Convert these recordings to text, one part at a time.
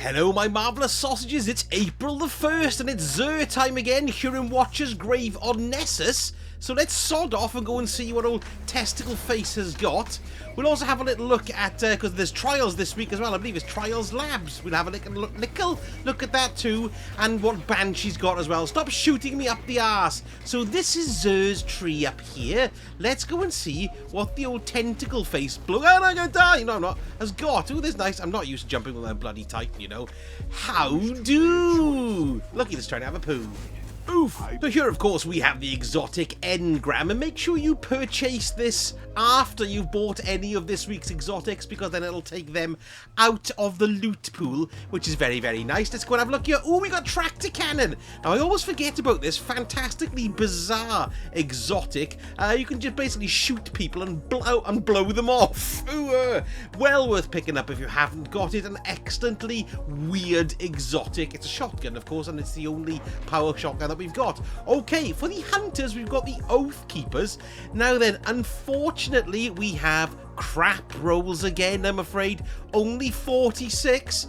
Hello my marvellous sausages, it's April the 1st and it's Xur time again here in Watcher's Grave on Nessus. So let's sod off and go and see what old Testicle Face has got. We'll also have a little look at, because there's trials this week as well, I believe it's Trials Labs. We'll have a look at that too, and what Banshee's got as well. Stop shooting me up the arse. So this is Xur's tree up here. Let's go and see what the old Tentacle Face bloke, oh, I'm gonna die, no I'm not, has got. Oh, this is nice, I'm not used to jumping with a bloody Titan, you know. How do? Lucky that's trying to have a poo. Oof. So here, of course, we have the exotic engram, and make sure you purchase this after you've bought any of this week's exotics, because then it'll take them out of the loot pool, which is very, very nice. Let's go and have a look here. Oh, we got Tractor Cannon. Now, I always forget about this fantastically bizarre exotic. You can just basically shoot people and blow them off. Ooh, well worth picking up if you haven't got it. An excellently weird exotic. It's a shotgun, of course, and it's the only power shotgun that we've got. Okay, for the hunters, we've got the Oath Keepers. Now then, unfortunately, we have crap rolls again, I'm afraid. Only 46.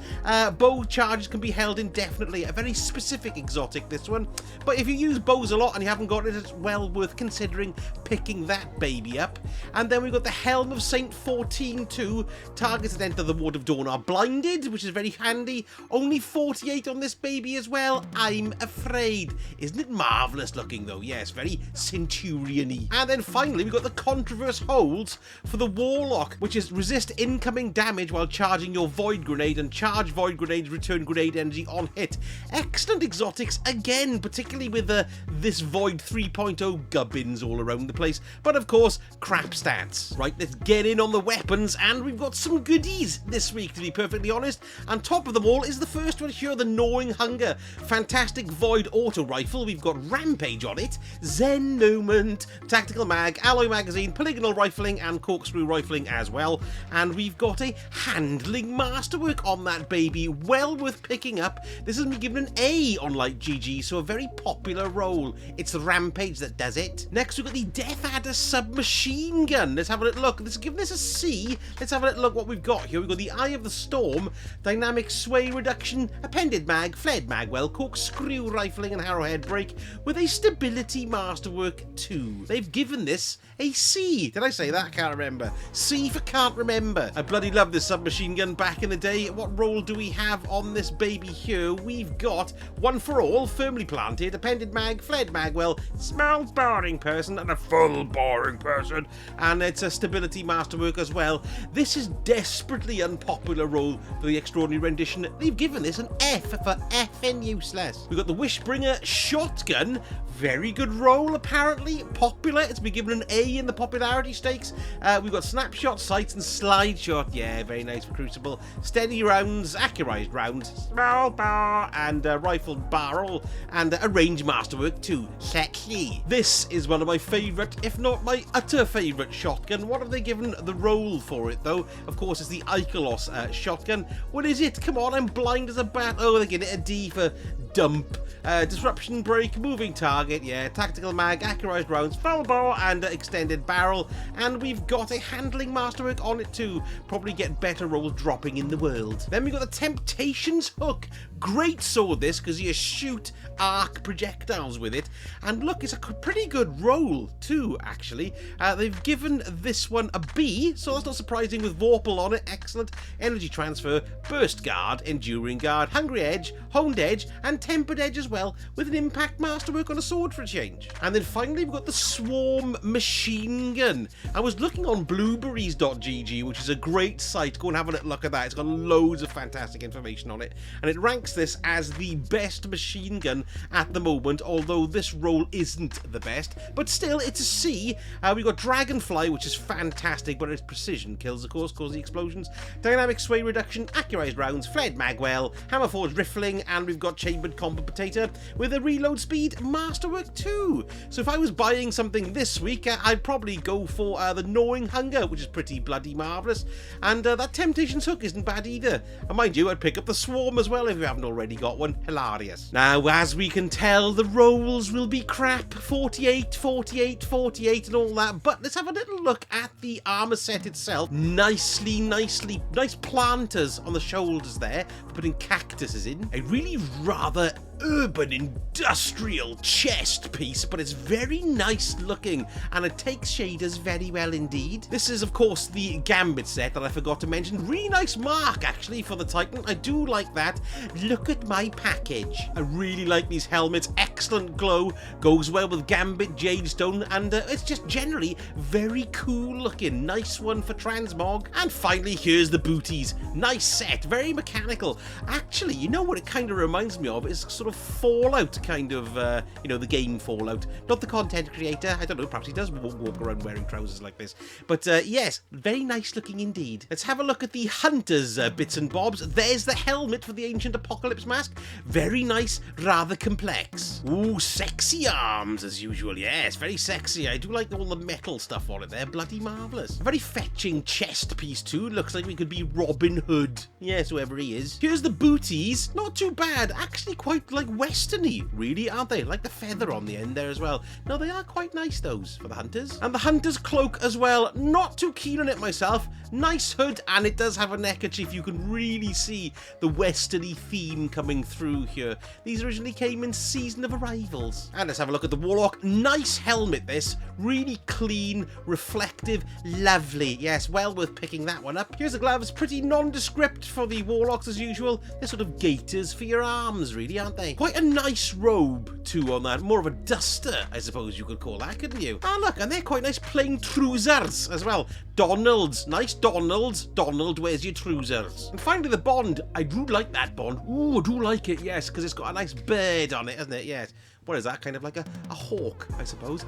Bow charges can be held indefinitely. A very specific exotic, this one. But if you use bows a lot and you haven't got it, it's well worth considering picking that baby up. And then we've got the Helm of Saint 14-2. Targets that enter the Ward of Dawn are blinded, which is very handy. Only 48 on this baby as well, I'm afraid. Isn't it marvellous looking though? Yes, very Centurion-y. And then finally, we've got the Controverse Holds for the Warlock, which is resist incoming damage while charging your Void Grenade, and charge Void Grenades return grenade energy on hit. Excellent exotics again, particularly with this Void 3.0 gubbins all around the place, but of course crap stats. Right, let's get in on the weapons, and we've got some goodies this week, to be perfectly honest. On top of them all is the first one here, the Gnawing Hunger. Fantastic Void Auto Rifle. We've got Rampage on it, Zen Moment, Tactical Mag, Alloy Magazine, Polygonal Rifling, and Corkscrew Rifling as well. And we've got a Handling Masterwork on that baby, well worth picking up. This has been given an A on Light GG, so a very popular role. It's the Rampage that does it. Next we've got the Death Adder Submachine Gun. Let's have a little look. Let's give this a C. Let's have a little look what we've got here. We've got the Eye of the Storm, Dynamic Sway Reduction, Appended Mag, Fled Magwell, Corkscrew Rifling, and Arrowhead Break with a Stability Masterwork 2. They've given this a C. Did I say that? I can't remember. C for can't remember. I bloody love this submachine gun back in the day. What role do we have on this baby here? We've got One for All, Firmly Planted, Appended Mag, Fled Magwell, Small Boring Person, and a Full Boring Person. And it's a Stability Masterwork as well. This is desperately unpopular role for the Extraordinary Rendition. They've given this an F for effing useless. We've got the Wishbringer Shotgun. Very good role, apparently. Popular. It's been given an A in the popularity stakes. We've got Snapshot, Sights, and Slide Shot. Yeah, very nice for Crucible. Steady Rounds, Accurized Rounds, Small Bar, and Rifled Barrel, and a Range Masterwork too. Sexy. This is one of my favourite, if not my utter favourite shotgun. What have they given the role for it, though? Of course, it's the Ikelos shotgun. What is it? Come on, I'm blind as a bat. Oh, they give it a D for dump. Disruption Break, Moving Target, yeah, Tactical Mag, Accurized Rounds, Full Bore, and Extended Barrel. And we've got a Handling Masterwork on it too. Probably get better rolls dropping in the world. Then we've got the Temptations Hook. Great sword this, because you shoot arc projectiles with it. And look, it's a pretty good roll too, actually. They've given this one a B, so that's not surprising with Vorpal on it. Excellent. Energy Transfer, Burst Guard, Enduring Guard, Hungry Edge, Honed Edge, and Tempered Edge as well, with an Impact Masterwork on a sword for a change. And then finally we've got the Swarm Machine Gun. I was looking on blueberries.gg, which is a great site. Go and have a little look at that. It's got loads of fantastic information on it, and it ranks this as the best machine gun at the moment, although this role isn't the best, but still it's a C. We've got Dragonfly, which is fantastic, but its precision kills, of course, cause the explosions. Dynamic Sway Reduction, Accurized Rounds, Fled Magwell, Hammerforged Riffling, and we've got Chambered Competitor with a Reload Speed Masterwork 2. So if I was buying something this week, I'd probably go for the Gnawing Hunger, which is pretty bloody marvellous, and that Temptations Hook isn't bad either. And mind you, I'd pick up the Swarm as well if you haven't already got one. Hilarious. Now, as we can tell, the rolls will be crap. 48, 48, 48 and all that, but let's have a little look at the armour set itself. Nice planters on the shoulders there for putting cactuses in. A really rather urban industrial chest piece, but it's very nice looking and it takes shaders very well indeed. This is of course the Gambit set that I forgot to mention. Really nice mark actually for the Titan. I do like that. Look at my package. I really like these helmets. Excellent glow, goes well with Gambit Jadestone, and it's just generally very cool looking. Nice one for Transmog. And finally here's the booties. Nice set, very mechanical. Actually, you know what it kind of reminds me of is sort of Fallout kind of, you know, the game Fallout. Not the content creator, I don't know, perhaps he does walk around wearing trousers like this. But yes, very nice looking indeed. Let's have a look at the Hunter's bits and bobs. There's the helmet for the Ancient Apocalypse mask. Very nice, rather complex. Ooh, sexy arms as usual. Yes, very sexy. I do like all the metal stuff on it there. Bloody marvellous. A very fetching chest piece too. Looks like we could be Robin Hood. Yes, whoever he is. Here's the booties. Not too bad. Actually quite like westerny, really, aren't they? Like the feather on the end there as well. No, they are quite nice, those, for the Hunters. And the Hunter's cloak as well. Not too keen on it myself. Nice hood, and it does have a neckerchief. You can really see the westerny theme coming through here. These originally came in Season of Arrivals. And let's have a look at the Warlock. Nice helmet, this. Really clean, reflective, lovely. Yes, well worth picking that one up. Here's the gloves. Pretty nondescript for the Warlocks as usual. They're sort of gaiters for your arms, really, aren't they? Quite a nice robe, too, on that. More of a duster, I suppose you could call that, couldn't you? Ah, look, and they're quite nice plain trousers as well. Donald's. Nice Donald's. Donald, where's your trousers? And finally, the Bond. I do like that Bond. Ooh, I do like it, yes, because it's got a nice bird on it, hasn't it? Yes. What is that? Kind of like a hawk, I suppose.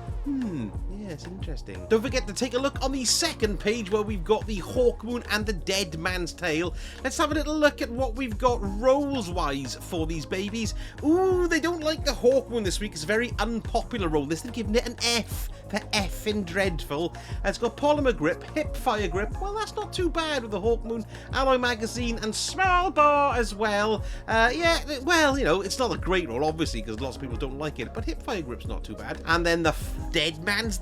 Yes, interesting. Don't forget to take a look on the second page where we've got the Hawkmoon and the Dead Man's Tale. Let's have a little look at what we've got rolls-wise for these babies. Ooh, they don't like the Hawkmoon this week. It's a very unpopular roll. This, they've given it an F for F in Dreadful. It's got polymer grip, hip fire grip. Well, that's not too bad with the Hawkmoon. Alloy magazine and small bar as well. Yeah, well, you know, it's not a great roll, obviously, because lots of people don't like it, but hip fire grip's not too bad. And then the Dead Man's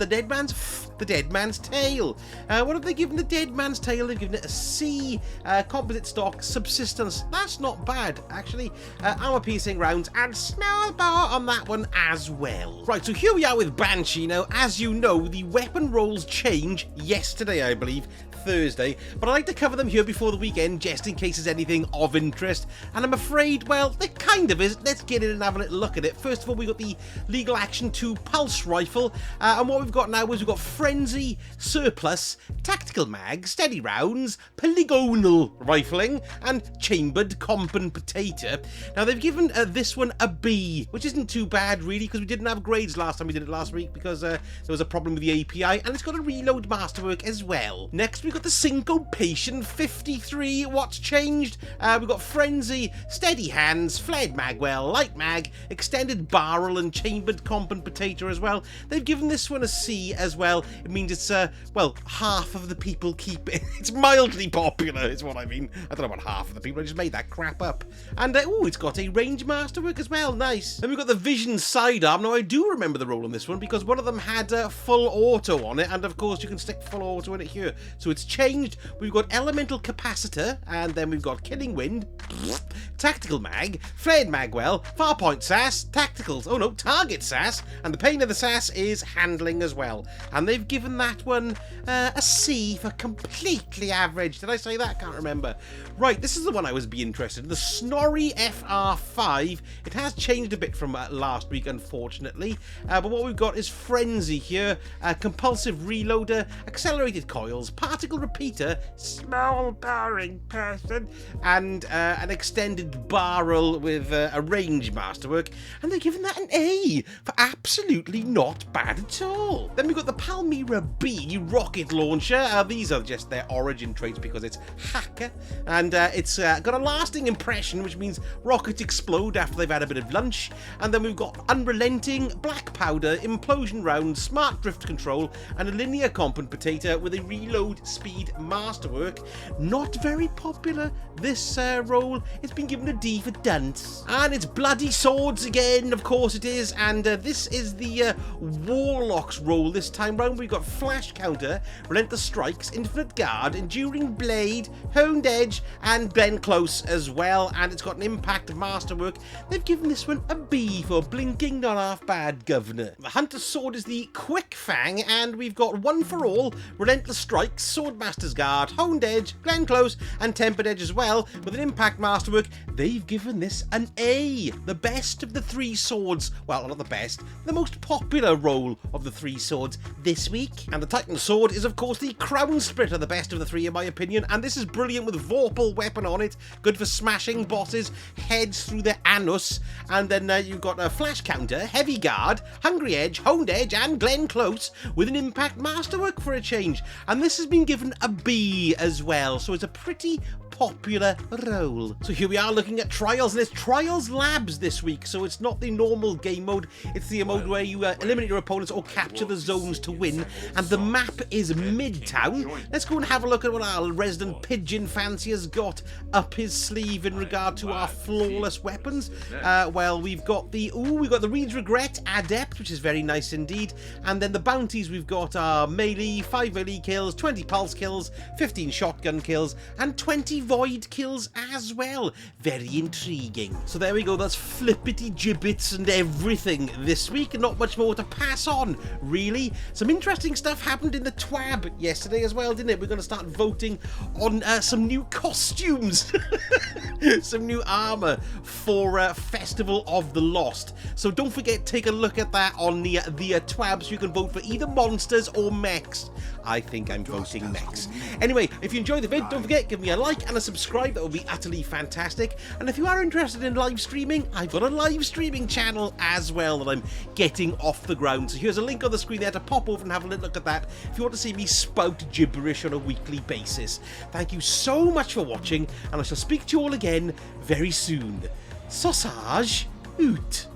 Tail. What have they given the Dead Man's Tail? They've given it a C, composite stock, subsistence. That's not bad, actually. Armor piercing rounds and small bar on that one as well. Right, so here we are with Banshee. Now, as you know, the weapon rolls change yesterday, I believe, Thursday, but I like to cover them here before the weekend just in case there's anything of interest, and I'm afraid, well, there kind of is. Let's get in and have a little look at it. First of all, we've got the Legal Action 2 Pulse Rifle, and what we've got now is we've got Frenzy, Surplus, Tactical Mag, Steady Rounds, Polygonal Rifling, and Chambered Compensator. Now, they've given this one a B, which isn't too bad, really, because we didn't have grades last time we did it last week because there was a problem with the API, and it's got a reload masterwork as well. Next, we've got the Syncopation 53. What's changed? We've got Frenzy, Steady Hands, Flared Magwell, Light Mag, Extended Barrel, and Chambered Compensator as well. They've given this one a C as well. It means it's, well, half of the people keep it. It's mildly popular, is what I mean. I don't know about half of the people. I just made that crap up. And, oh, it's got a range masterwork as well. Nice. Then we've got the Vision Sidearm. Now, I do remember the roll on this one because one of them had full auto on it. And, of course, you can stick full auto in it here. So it's changed. We've got Elemental Capacitor, and then we've got Killing Wind, Tactical Mag, Flared Magwell, Farpoint Sass, Tacticals, oh no, Target Sass, and the pain of the Sass is Handling as well. And they've given that one a C for completely average. Did I say that? Can't remember. Right, this is the one I would be interested in. The Snorri FR5. It has changed a bit from last week, unfortunately. But what we've got is Frenzy here, Compulsive Reloader, Accelerated Coils, Particle Repeater, Small Barring Person, and an Extended Barrel with a Range Masterwork. And they're giving that an A for absolutely not bad at all. Then we've got the Palmyra B Rocket Launcher. These are just their origin traits because it's hacker. And it's got a lasting impression, which means rockets explode after they've had a bit of lunch. And then we've got Unrelenting, Black Powder, Implosion Round, Smart Drift Control, and a Linear Compensator with a reload speed masterwork. Not very popular, this roll. It's been given a D for dunce. And it's bloody swords again, of course it is. And this is the Warlock's roll this time round. We've got Flash Counter, Relentless Strikes, Infinite Guard, Enduring Blade, Honed Edge, and Bend Close as well. And it's got an Impact Masterwork. They've given this one a B for blinking, not half bad, Governor. The Hunter's Sword is the Quick Fang, and we've got One for All, Relentless Strikes, Swordmaster's Guard, Honed Edge, Glen Close, and Tempered Edge as well. With an Impact Masterwork, they've given this an A. The best of the 3 swords. Well, not the best, the most popular roll of the 3 swords this week. And the Titan Sword is, of course, the Crown Splitter, the best of the 3 in my opinion. And this is brilliant with Vorpal weapon on it. Good for smashing bosses, heads through their anus. And then you've got a Flash Counter, Heavy Guard, Hungry Edge, Honed Edge, and Glen Close with an Impact Masterwork for a change. And this has been given a B as well. So it's a pretty popular roll. So here we are looking at Trials, and it's Trials Labs this week, so it's not the normal game mode, it's the mode where you eliminate your opponents or capture the zones to win, and the map is Midtown. Let's go and have a look at what our resident pigeon fancy has got up his sleeve in regard to our flawless weapons. Well, we've got the Reed's Regret Adept, which is very nice indeed, and then the bounties we've got are melee, 5 melee kills, 20 pulse kills, 15 shotgun kills, and 20 void kills as well. Very intriguing. So there we go, that's flippity gibbets and everything this week. Not much more to pass on, really. Some interesting stuff happened in the TWAB yesterday as well, didn't it? We're going to start voting on some new costumes. Some new armor for Festival of the Lost. So don't forget, take a look at that on the TWAB so you can vote for either monsters or mechs. I think I'm voting mechs. Anyway, if you enjoyed the vid, don't forget, give me a like and a subscribe. That would be utterly fantastic. And if you are interested in live streaming, I've got a live streaming channel as well that I'm getting off the ground. So here's a link on the screen there to pop over and have a little look at that if you want to see me spout gibberish on a weekly basis. Thank you so much for watching, and I shall speak to you all again very soon. Sausage out.